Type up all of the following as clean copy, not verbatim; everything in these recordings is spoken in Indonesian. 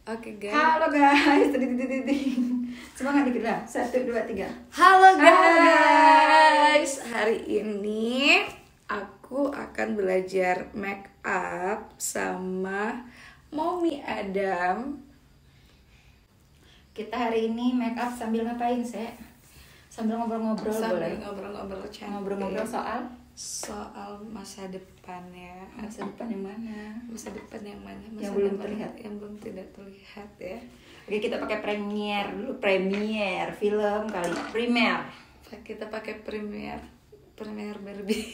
Oke guys. Halo guys, semangat dikit lah. 1, 2, 3. Halo guys. Hari ini aku akan belajar make up sama Mommy Adam. Kita hari ini make up sambil ngapain, Sek? Sambil ngobrol-ngobrol boleh? Ngobrol-ngobrol cantik. Ngobrol-ngobrol soal masa depan ya. Masa depan yang mana? Masa depan yang mana? Yang belum terlihat. Yang belum tidak terlihat ya. Oke, kita pakai premier dulu. Premier film kali. Premier. Kita pakai premier Barbie.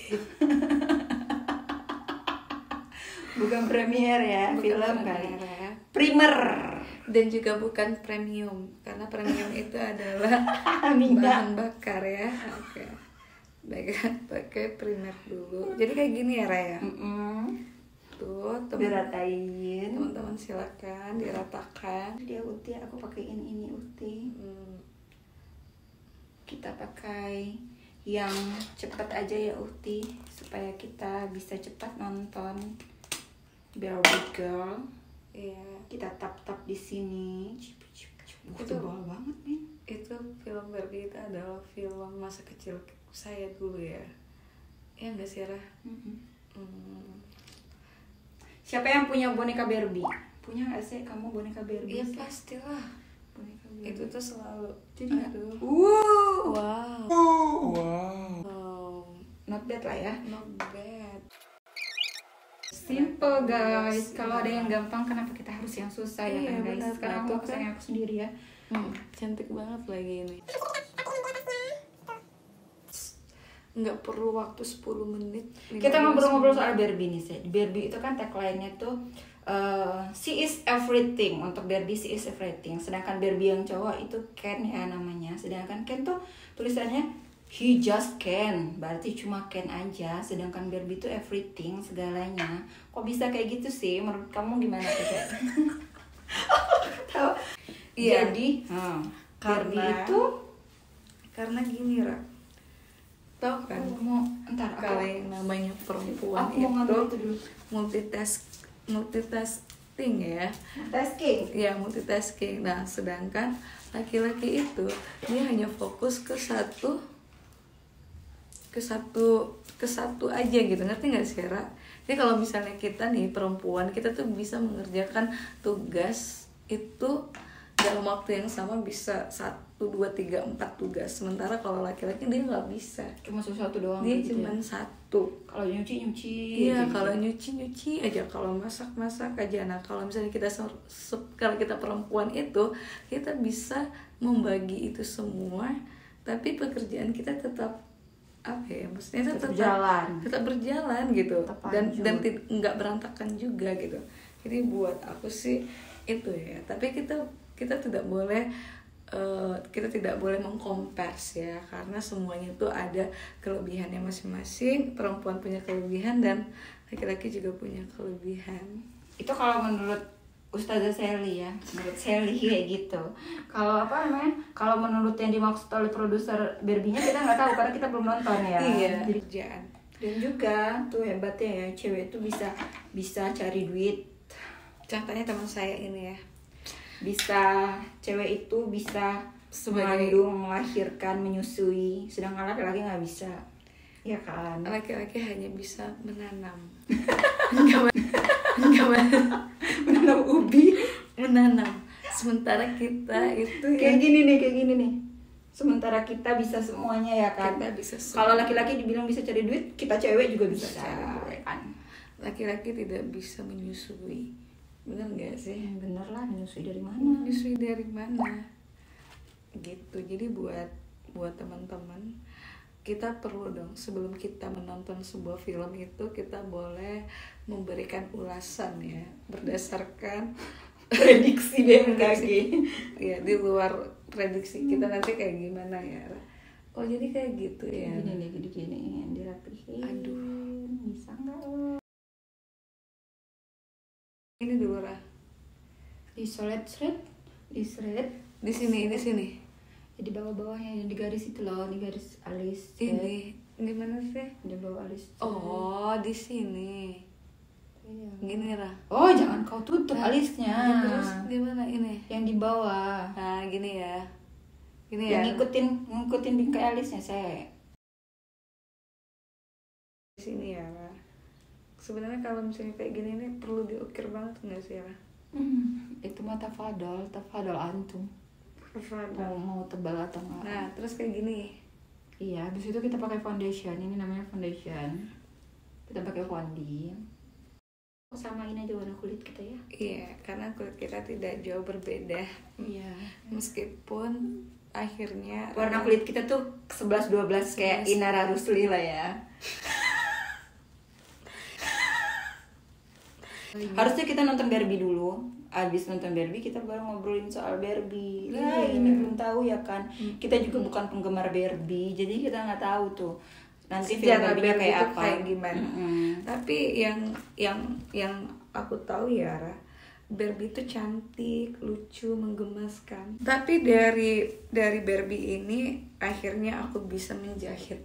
Bukan premier ya, Bukan film premier kali. ya. Primer. Dan juga bukan premium, karena premium itu adalah Minyak. bahan bakar ya. Oke. Baik, pakai primer dulu. Jadi kayak gini ya Raya. Tuh, Diratain. teman-teman silakan diratakan. Dia Uti, aku pakein ini Uti. Kita pakai yang cepat aja ya Uti, supaya kita bisa cepat nonton Barbie Girl. Iya. Kita tap di sini. Itu Tebal banget nih. Itu film Barbie itu adalah film masa kecil saya dulu ya. Ya nggak sih Rah? Siapa yang punya boneka Barbie? Punya nggak sih kamu boneka Barbie? Iya pastilah. Boneka Barbie. Itu tuh selalu. Jadi Aduh. wow. Wow. Not bad lah ya. Not bad. Simple guys. Kalau ada yang gampang, kenapa kita harus yang susah ya Iya, kan guys? benar. Sekarang aku Betul, pasang aku sendiri ya. Cantik banget lagi ini. Nggak perlu waktu 10 menit. Kita 15 ngobrol-ngobrol menit. soal Barbie nih sih. Barbie itu kan tagline-nya tuh she is everything. Untuk Barbie she is everything. Sedangkan Barbie yang cowok itu Ken ya namanya. Sedangkan Ken tuh tulisannya he just can. Berarti cuma Ken aja. Sedangkan Barbie itu everything, segalanya. Kok bisa kayak gitu sih? Menurut kamu gimana tuh? Tahu? Iya. Jadi Barbie itu karena gini Ra. Tahu kan? aku mau entar Kalau yang namanya perempuan aku mau ngambil itu dulu. multitasking ya. Tasking. Ya, multitasking. Nah, sedangkan laki-laki itu dia hanya fokus ke satu aja gitu. Ngerti nggak sih, Ra? Jadi kalau misalnya kita nih perempuan, kita tuh bisa mengerjakan tugas itu dalam waktu yang sama, bisa 1, 2, 3, 4 tugas. Sementara kalau laki-laki dia nggak bisa. Cuma sesuatu doang. Dia gitu cuma ya? satu. Kalau nyuci Iya, gitu. kalau nyuci aja, kalau masak aja. Nah, kalau misalnya kalau kita perempuan itu, kita bisa membagi itu semua, tapi pekerjaan kita tetap apa ya? Maksudnya tetap berjalan gitu. Dan nggak berantakan juga gitu. Jadi buat aku sih itu ya. Tapi kita tidak boleh mengkompars ya, karena semuanya itu ada kelebihannya masing-masing. Perempuan punya kelebihan dan laki-laki juga punya kelebihan. Itu kalau menurut Ustazah Sally ya, menurut Sally kayak gitu. Kalau apa namanya? Kalau menurut yang dimaksud oleh produser Barbie-nya kita nggak tahu karena kita belum nonton ya. Iya. Jadi, Kerjaan. dan juga tuh hebatnya ya, cewek itu bisa cari duit. Contohnya teman saya ini ya. Cewek itu bisa Sebagai- mengandung, melahirkan, menyusui, sedangkan laki-laki nggak bisa. Ya kan? Laki-laki hanya bisa menanam. Menanam ubi. Menanam. Sementara kita itu Kayak gini nih. Sementara kita bisa semuanya ya kan. Kita bisa Kalau laki-laki dibilang bisa cari duit, kita cewek juga bisa Bisa. cari kan. laki-laki tidak bisa menyusui. Bener nggak sih? Bener lah, menyusui dari mana? Menyusui dari mana? Gitu. Jadi buat teman-teman, kita perlu dong sebelum kita menonton sebuah film itu, kita boleh memberikan ulasan ya berdasarkan Prediksi BMKG. ya, di luar prediksi kita nanti kayak gimana ya. Oh jadi kayak gitu ya. Gini dirapihin. Aduh. Bisa nggak lo? Ini dulu Rah. Di shred. Di sini. Jadi bawah-bawahnya yang di garis itu loh, di garis alis. Ini gimana sih? Di bawah alis. Oh, di sini. Iya. Gini Ra. Oh, jangan kau tutup alisnya. Terus gimana ini? Yang di bawah. Nah, gini ya. Gini ya. Yang ngikutin bingkai alisnya, saya. Di sini ya. Sebenarnya kalau misalnya kayak gini nih perlu diukir banget nggak sih Ra? Itu mah tafadol antum. Mau tebal atau enggak? Nah, terus kayak gini. Iya, habis itu kita pakai foundation. Ini namanya foundation. Kita pakai founding. Samain aja warna kulit kita ya. Iya, karena kulit kita tidak jauh berbeda. Iya. Meskipun akhirnya Warna kulit kita tuh 11-12 kayak Inara Rusli lah ya. Harusnya kita nonton Barbie dulu. Abis nonton Barbie kita baru ngobrolin soal Barbie. Lah ini belum tahu ya kan. Kita juga bukan penggemar Barbie, jadi kita nggak tahu tuh nanti film sejarah Barbie-nya Barbie kayak itu apa. kayak gimana. Tapi yang aku tahu ya Ra, Barbie itu cantik, lucu, menggemaskan. Tapi dari Barbie ini akhirnya aku bisa menjahit.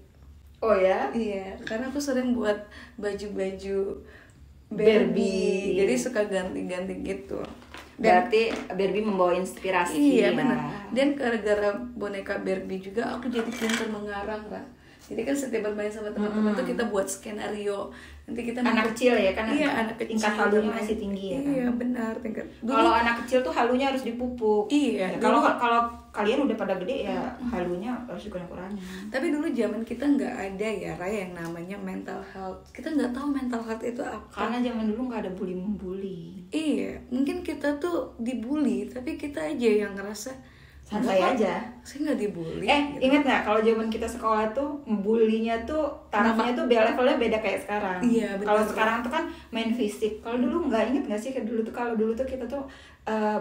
Oh ya? Iya, karena aku sering buat baju-baju Barbie. jadi suka ganti-ganti gitu. Berarti Barbie membawa inspirasi. Iya ya. benar. Dan gara-gara boneka Barbie juga aku jadi pintar mengarang Ra. Jadi kan setiap bermain sama teman-teman tuh kita buat skenario. Nanti kita Anak kecil ya kan? Iya, anak kecil. Tingkat halunya masih tinggi ya kan? Iya benar, tingkat. Kalau anak kecil tuh halunya harus dipupuk. Iya. Ya, kalau kalian udah pada gede ya halunya harus dikurang-kurangin. Tapi dulu zaman kita nggak ada ya Raya yang namanya mental health. Kita nggak tahu mental health itu apa. Karena zaman dulu nggak ada bully-membuli. Iya, mungkin kita tuh dibully, tapi kita aja yang ngerasa Santai "Enggak kok, aja." Saya nggak dibully. gitu. Ingat nggak kalau zaman kita sekolah tuh bullynya tuh tarafnya tuh levelnya beda kayak sekarang. Iya, betul. Kalau sekarang tuh kan main fisik. Kalau dulu nggak, inget nggak sih kayak dulu tuh, kalau dulu tuh kita tuh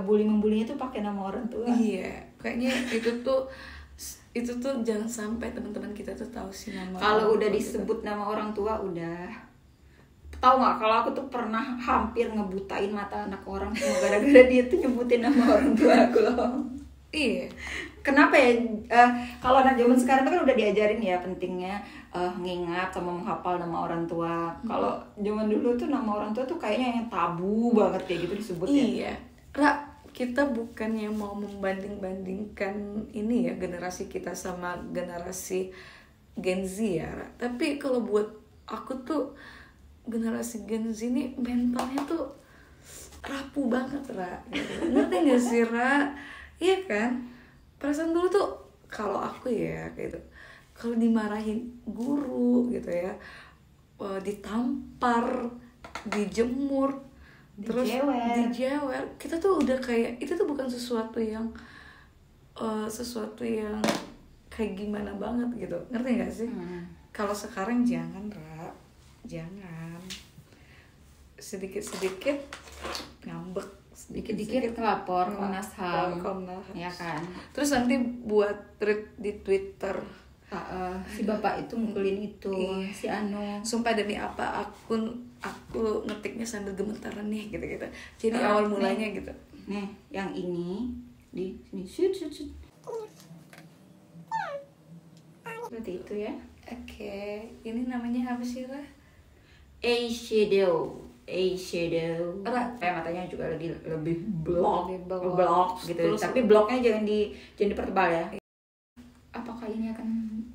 bully-membulinya tuh pakai nama orang tua. Iya, kayaknya itu tuh jangan sampai teman-teman kita tuh tahu sih nama. Kalau orang udah tua disebut nama orang tua udah. Tahu nggak kalau aku tuh pernah hampir ngebutain mata anak orang cuma gara-gara dia tuh nyebutin nama orang tua aku loh. Iya. Kenapa ya? Kalau anak zaman sekarang tuh kan udah diajarin ya pentingnya ngingat sama menghafal nama orang tua. Kalau zaman dulu tuh nama orang tua tuh kayaknya yang tabu banget kayak gitu disebut ya. Iya, Ra, kita bukannya mau membanding-bandingkan ini ya generasi kita sama generasi Gen Z ya, Ra. Tapi kalau buat aku tuh generasi Gen Z ini mentalnya tuh rapuh banget Ra. Gitu. Ngerti gak sih Ra? Iya kan? Perasaan dulu tuh kalau aku ya gitu, kalau dimarahin guru gitu ya, ditampar, dijemur, terus dijewer, kita tuh udah kayak itu tuh bukan sesuatu yang kayak gimana banget gitu, ngerti nggak sih? Kalau sekarang jangan Ra, jangan sedikit ngambek, Dikit-dikit ngelapor Komnas HAM. ya Ya kan. Terus nanti buat tweet di Twitter. Si bapak itu mukulin itu, Iya. si Anu. Sumpah demi apa aku ngetiknya sambil gemetaran nih gitu. Jadi awal mulanya gitu. Nih, yang ini di sini shoot. Seperti itu ya. Oke, ini namanya apa sih Ra? Eyeshadow. Kayak matanya juga lebih blok gitu. Terus, tapi bloknya jangan dipertebal ya. Apakah ini akan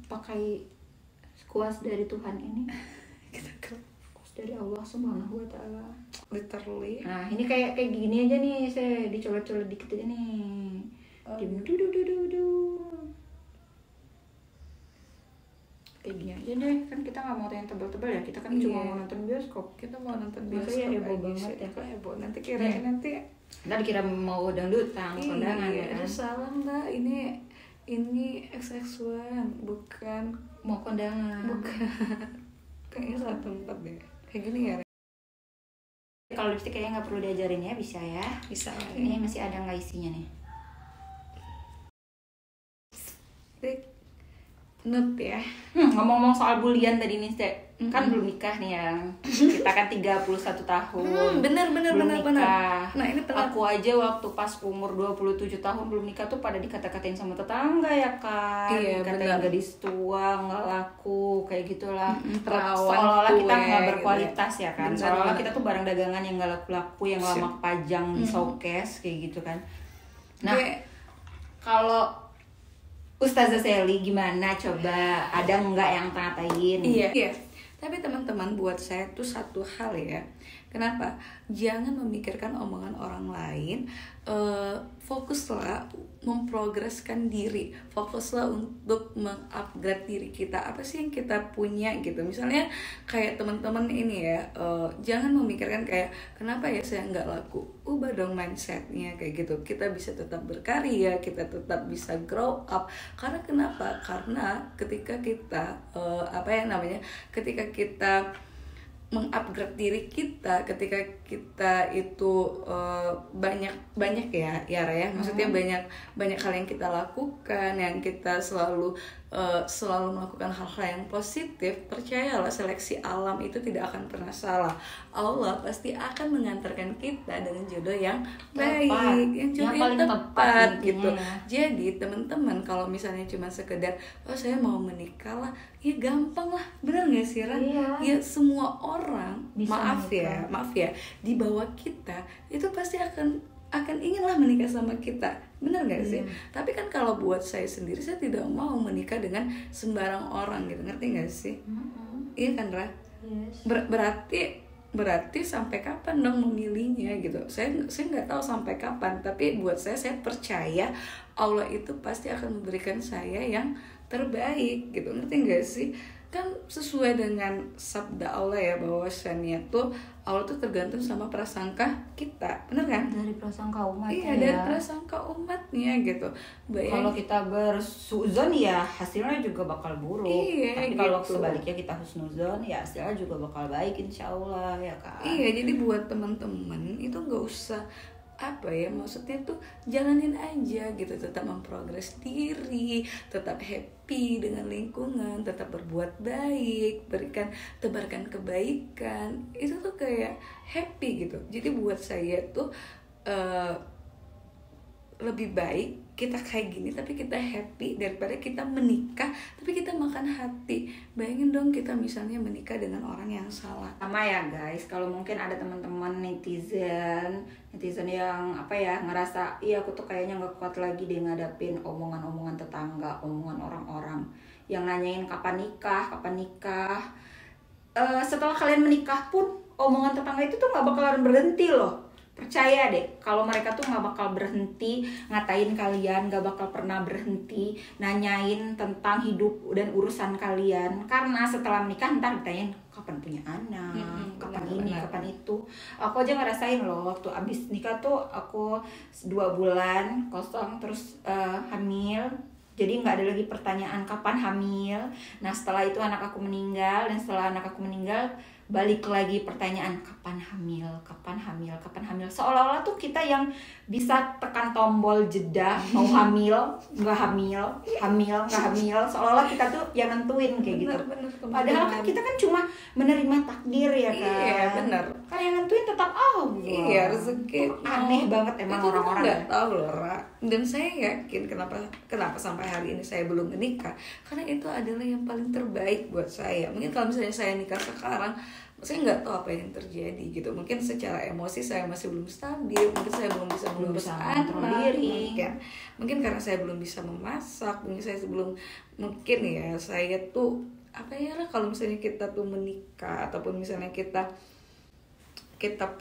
pakai kuas dari Tuhan ini? Kuas dari Allah Subhanahu wa taala. Literally. Nah, ini kayak gini aja nih, saya dicolet-colet dikit aja nih. Kayak gini aja deh, kan kita nggak mau yang tebal-tebal ya, kita kan cuma mau nonton bioskop. Kita mau nonton Masa bioskop ya heboh aja banget sih. ya? Heboh. Nanti kirain nanti Ntar dikira mau dangdutan, kondangan ya kan? salah Mbak, ini XX1 bukan Mau kondangan. kayaknya salah tempat deh. Kayak gini ya. Kalau lipstick kayaknya nggak perlu diajarin ya, bisa ya. Bisa lah ya. Ini masih ada nggak isinya nih? Nut ya. Ngomong-ngomong soal bulian tadi nih, kan belum nikah nih ya. Kita kan 31 tahun. Bener. Belum nikah. Nah, ini tengah. Aku aja waktu pas umur 27 tahun belum nikah tuh pada dikata-katain sama tetangga ya kan. Iya, Katain bener. gadis tua, nggak laku, kayak gitulah. Perawan Seolah-olah kita kue, nggak gitu berkualitas ya kan. Bener, Seolah-olah bener. kita tuh barang dagangan yang nggak laku-laku, yang lama pajang di showcase kayak gitu kan. Nah, Kayak- kalau Ustazah Sally gimana coba? Ada nggak yang ngatain? Iya. Tapi teman-teman, buat saya tuh satu hal ya. Kenapa? Jangan memikirkan omongan orang lain. Fokuslah memprogreskan diri. Fokuslah untuk mengupgrade diri kita. Apa sih yang kita punya gitu. Misalnya kayak teman-teman ini ya. Jangan memikirkan kayak kenapa ya saya nggak laku. Ubah dong mindsetnya kayak gitu. Kita bisa tetap berkarya. Kita tetap bisa grow up. Karena kenapa? Karena ketika kita ketika kita mengupgrade diri kita, ketika kita itu banyak ya Raya, maksudnya banyak hal yang kita lakukan, yang kita selalu melakukan hal-hal yang positif, percayalah seleksi alam itu tidak akan pernah salah. Allah pasti akan mengantarkan kita dengan jodoh yang baik, jodoh yang tepat gitu. Jadi teman-teman, kalau misalnya cuma sekedar saya mau menikah lah, ya gampang lah, benar nggak sih Ran? Iya. Ya semua orang, Bisa maaf ya, di bawah kita itu pasti akan inginlah menikah sama kita, benar nggak sih? Tapi kan kalau buat saya sendiri, saya tidak mau menikah dengan sembarang orang gitu, ngerti nggak sih? Iya kan Ra? Yes. Berarti sampai kapan dong memilihnya gitu? Saya nggak tahu sampai kapan, tapi buat saya percaya Allah itu pasti akan memberikan saya yang terbaik gitu, ngerti nggak sih? Kan sesuai dengan sabda Allah ya, bahwasannya tuh Allah tuh tergantung sama prasangka kita, bener kan? Dari prasangka umat. Iya, dari prasangka umatnya gitu. Kalau kita bersuzon ya hasilnya juga bakal buruk. Iya, tapi kalau gitu. sebaliknya kita husnuzon ya hasilnya juga bakal baik insya Allah ya kan. Iya, jadi buat teman-teman itu nggak usah maksudnya tuh jalanin aja gitu, tetap memprogres diri, tetap happy dengan lingkungan, tetap berbuat baik, tebarkan kebaikan, itu tuh kayak happy gitu. Jadi buat saya tuh lebih baik kita kayak gini tapi kita happy daripada kita menikah tapi kita makan hati. Bayangin dong kita misalnya menikah dengan orang yang salah. Sama ya guys, kalau mungkin ada teman-teman netizen yang ngerasa aku tuh kayaknya nggak kuat lagi deh ngadapin omongan-omongan tetangga, omongan orang-orang yang nanyain kapan nikah. Setelah kalian menikah pun omongan tetangga itu tuh nggak bakalan berhenti loh. Percaya deh, kalau mereka tuh gak bakal berhenti ngatain kalian, gak bakal pernah berhenti nanyain tentang hidup dan urusan kalian. Karena setelah menikah ntar ditanyain kapan punya anak, kapan ini, kapan itu. Aku aja ngerasain loh, waktu abis nikah tuh aku 2 bulan kosong terus hamil. Jadi nggak ada lagi pertanyaan kapan hamil. Nah setelah itu anak aku meninggal, dan setelah anak aku meninggal balik lagi pertanyaan kapan hamil. Seolah-olah tuh kita yang bisa tekan tombol jeda, mau hamil, nggak hamil. Seolah-olah kita tuh yang nentuin kayak gitu. Bener, Padahal kan kita kan cuma menerima takdir ya kan. Iya benar. Kan yang nentuin tetap Allah. Iya, rezeki. Aneh banget emang itu orang-orang. Nggak tahu loh Ra. Dan saya yakin kenapa sampai hari ini saya belum menikah, karena itu adalah yang paling terbaik buat saya. Mungkin kalau misalnya saya nikah sekarang, saya nggak tahu apa yang terjadi gitu. Mungkin secara emosi saya masih belum stabil, mungkin saya belum bisa mengurus anak, mungkin karena saya belum bisa memasak, mungkin saya tuh kalau misalnya kita tuh menikah ataupun misalnya kita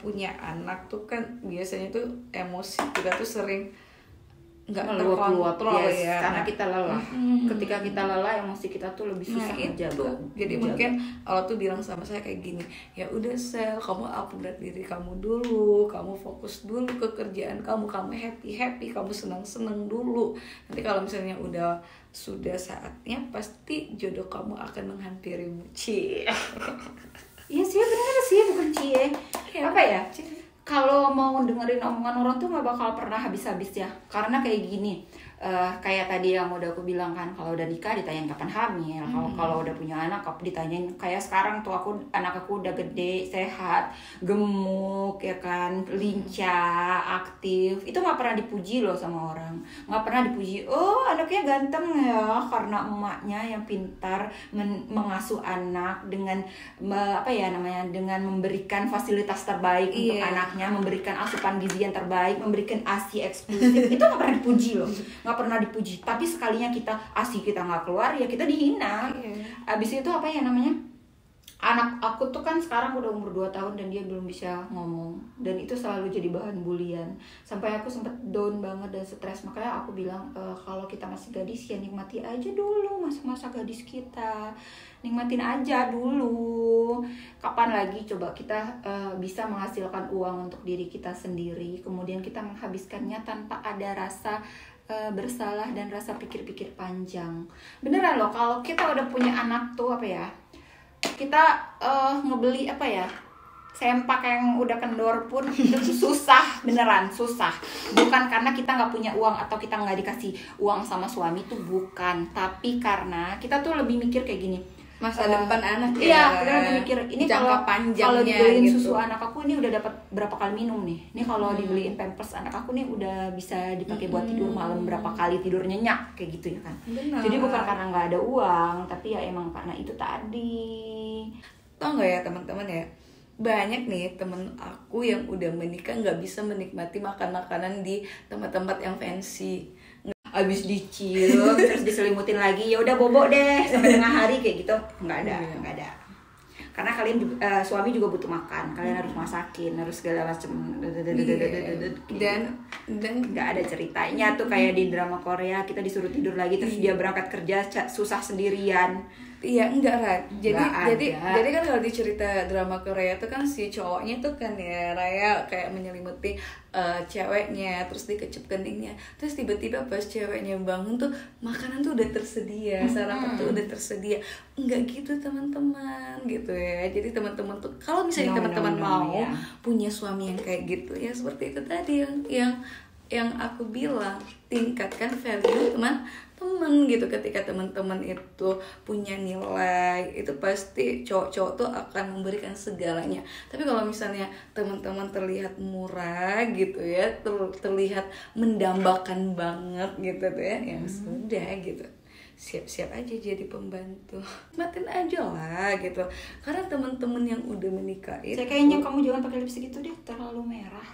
punya anak tuh kan biasanya tuh emosi kita tuh sering nggak terkontrol ya, karena kita lelah. Ketika kita lelah emosi kita tuh lebih susah menjaga. Jadi mungkin Allah tuh bilang sama saya kayak gini, ya udah Sel, kamu upgrade diri kamu dulu, kamu fokus dulu ke kerjaan kamu happy, kamu senang dulu. Nanti kalau misalnya sudah saatnya pasti jodoh kamu akan menghampirimu. Iya sih benar sih, bukan cie. Apa ya? kalau mau dengerin omongan orang tuh nggak bakal pernah habis-habis ya, karena kayak gini. Kayak tadi yang udah aku bilang kan, kalau udah nikah ditanyain kapan hamil, kalau udah punya anak ditanyain. Kayak sekarang tuh anak aku udah gede, sehat, gemuk ya kan, lincah, aktif, itu nggak pernah dipuji loh sama orang, nggak pernah dipuji. Oh anaknya ganteng ya, karena emaknya yang pintar mengasuh anak dengan dengan memberikan fasilitas terbaik untuk anaknya, memberikan asupan gizi yang terbaik, memberikan ASI eksklusif. Itu nggak pernah dipuji loh, nggak pernah dipuji. Tapi sekalinya kita ASI kita nggak keluar, ya kita dihina. Abis itu anak aku tuh kan sekarang udah umur 2 tahun dan dia belum bisa ngomong, dan itu selalu jadi bahan bulian. Sampai aku sempet down banget dan stres. Makanya aku bilang, kalau kita masih gadis ya nikmati aja dulu masa-masa gadis kita, nikmatin aja dulu. Kapan lagi coba kita bisa menghasilkan uang untuk diri kita sendiri, kemudian kita menghabiskannya tanpa ada rasa bersalah dan rasa pikir-pikir panjang. Beneran loh, kalau kita udah punya anak tuh kita ngebeli sempak yang udah kendor pun itu susah, beneran susah. Bukan karena kita nggak punya uang atau kita nggak dikasih uang sama suami, tuh bukan, tapi karena kita tuh lebih mikir kayak gini, masa depan anak kita lebih mikir ini jangka panjangnya. Kalau dibeliin gitu. susu anak aku ini udah dapat berapa kali minum nih. Ini kalau dibeliin pampers anak aku nih udah bisa dipakai buat tidur malam berapa kali, tidur nyenyak kayak gitu ya kan. Benar. Jadi bukan karena nggak ada uang, tapi ya emang karena itu tadi. Tau nggak ya teman-teman ya, banyak nih temen aku yang udah menikah nggak bisa menikmati makan makanan di tempat-tempat yang fancy. Abis dicium terus diselimutin lagi, ya udah bobo deh sampai tengah hari kayak gitu, nggak ada. Karena kalian suami juga butuh makan, kalian harus masakin, harus segala macem. Dan nggak ada ceritanya tuh kayak di drama Korea, kita disuruh tidur lagi terus dia berangkat kerja susah sendirian. Iya, enggak Rat. Jadi kan kalau di cerita drama Korea tuh kan si cowoknya tuh kan ya Raya kayak menyelimuti ceweknya, terus dikecep keningnya. Terus tiba-tiba pas ceweknya bangun tuh makanan tuh udah tersedia, sarapan tuh udah tersedia. Enggak gitu teman-teman gitu ya. Jadi teman-teman tuh kalau misalnya teman-teman mau punya suami yang kayak gitu ya, seperti itu tadi yang aku bilang, tingkatkan value teman-teman gitu. Ketika teman-teman itu punya nilai, itu pasti cowok-cowok tuh akan memberikan segalanya. Tapi kalau misalnya teman-teman terlihat murah gitu ya, terlihat mendambakan banget gitu tuh ya, yang sudah gitu, siap-siap aja jadi pembantu, matiin aja lah gitu. Karena teman-teman yang udah menikah itu, kayaknya kamu jangan pakai lipstick itu deh, terlalu merah.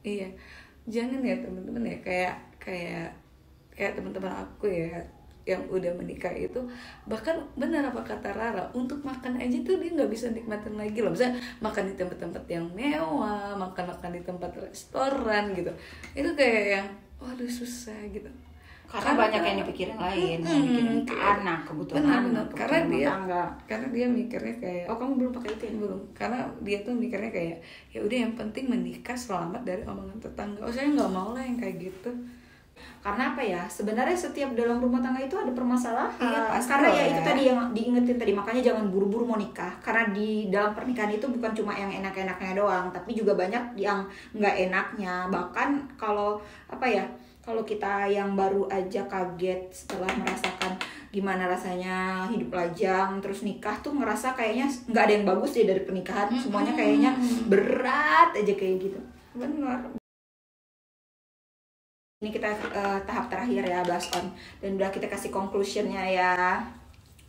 Iya, jangan ya teman-teman ya, kayak teman-teman aku ya yang udah menikah itu, bahkan benar apa kata Rara, untuk makan aja tuh dia nggak bisa nikmatin lagi loh. Misalnya makan di tempat-tempat yang mewah, makan di tempat restoran gitu, itu kayak yang waduh susah gitu. Karena banyak yang dipikirin lain, mikirin anak, kebutuhan anak, karena dia mikirnya kayak, oh kamu belum pakai itu ya? Belum, karena dia tuh mikirnya kayak ya udah yang penting menikah selamat dari omongan tetangga. Oh saya nggak mau lah yang kayak gitu. Karena apa ya, sebenarnya setiap dalam rumah tangga itu ada permasalahan. Iya, karena ya itu tadi yang diingetin tadi, makanya jangan buru-buru mau nikah. Karena di dalam pernikahan itu bukan cuma yang enak-enaknya doang, tapi juga banyak yang nggak enaknya. Bahkan kalau kalau kita yang baru aja kaget setelah merasakan gimana rasanya hidup lajang terus nikah tuh ngerasa kayaknya nggak ada yang bagus deh dari pernikahan, semuanya kayaknya berat aja kayak gitu. Benar. Ini kita tahap terakhir ya, blast on, dan udah kita kasih conclusionnya ya.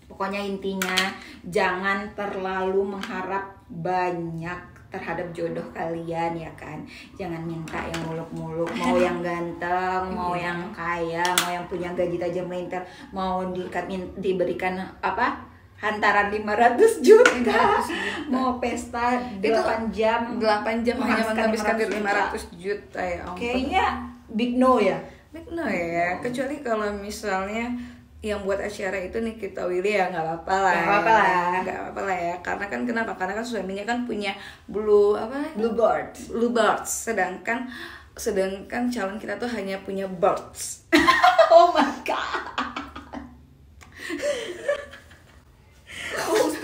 Pokoknya intinya jangan terlalu mengharap banyak terhadap jodoh kalian ya kan. Jangan minta yang muluk-muluk, mau yang ganteng, mau yang kaya, mau yang punya gaji tajam melintir, mau diberikan hantaran 500 juta, mau pesta 8 jam hanya menghabiskan 500 juta ya ampun. Kayaknya big no ya. Big no ya, kecuali kalau misalnya yang buat acara itu nih kita Willy ya nggak apa-apa lah ya. Karena kan kenapa? Karena kan suaminya kan punya blue birds, sedangkan calon kita tuh hanya punya birds. Oh my god.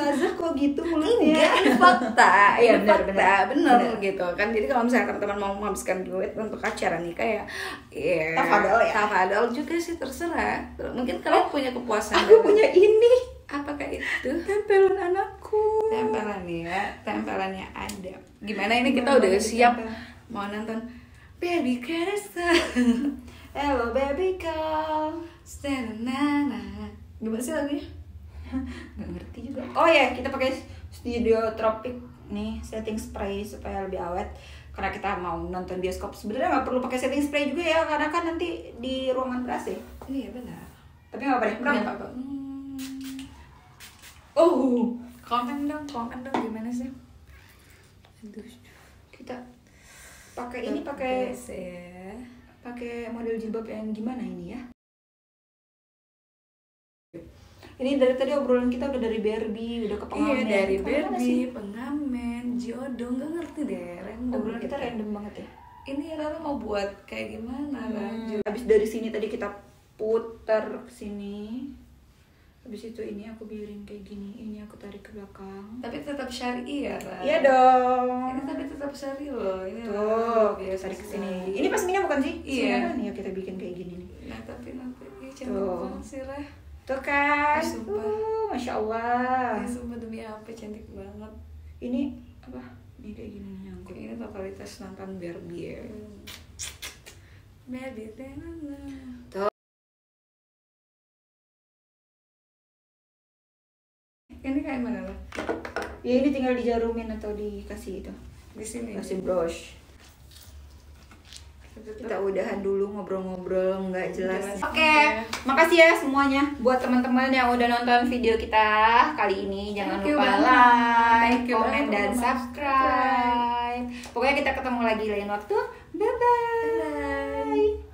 Ustazah kok gitu mulutnya? Enggak, ini fakta. Iya, Ini benar, fakta, benar. bener gitu kan. Jadi kalau misalnya teman-teman mau menghabiskan duit untuk acara nikah ya, ya Tafadhol ya. tafadhol juga sih, terserah. Mungkin kalian punya kepuasan. Aku punya ini. Apakah itu? Tempelan anakku. Tempelan ya, tempelannya ada. Gimana ini kita Gimana udah ditempel? siap mau nonton Baby Kerasa. Hello baby girl. Stanana. Gimana sih lagunya? Nggak ngerti juga. Oh ya, kita pakai studio tropik nih, setting spray supaya lebih awet. Karena kita mau nonton bioskop, sebenarnya nggak perlu pakai setting spray juga ya, karena kan nanti di ruangan ber-AC. Iya benar. Tapi nggak apa-apa deh. Nggak apa-apa. Oh, komen dong gimana sih? Aduh, Kita pakai ini, pakai ya. model jilbab yang gimana ini ya? Ini dari tadi obrolan kita udah dari Barbie, udah ke pengamen. Iya, dari Kemana sih? Barbie, pengamen, jodoh, nggak ngerti deh, random. Obrolan kita random banget ya. Ini Rara mau buat kayak gimana kan? Habis dari sini tadi kita putar ke sini. Habis itu ini aku biarin kayak gini, ini aku tarik ke belakang. Tapi tetap syar'i ya, Rara? Iya dong. Ini tapi tetap syar'i loh. Ini Tuh, biasa tarik ke sini. sekali. Ini pasmina bukan sih? Iya. Kan? Ya kita bikin kayak gini nih. Nah, tapi nanti ini cantik Tuh. banget sih, Rah. Tuh kan. Sumpah. Masya Allah. Ini sumpah demi apa, cantik banget. Ini apa? Ini kayak gini nih nyangkut. Ini totalitas nonton Barbie ya. Barbie tenana. Tuh. Ini kayak mana lah? Ya ini tinggal dijarumin atau dikasih itu. Di sini. Kasih brush. Kita udahan dulu ngobrol-ngobrol nggak jelas. Jelas. Oke, makasih ya semuanya buat teman-teman yang udah nonton video kita kali ini. Jangan Thank you lupa banget. like, Thank you komen, banget dan udah subscribe. Pokoknya kita ketemu lagi lain waktu. Bye-bye. Bye.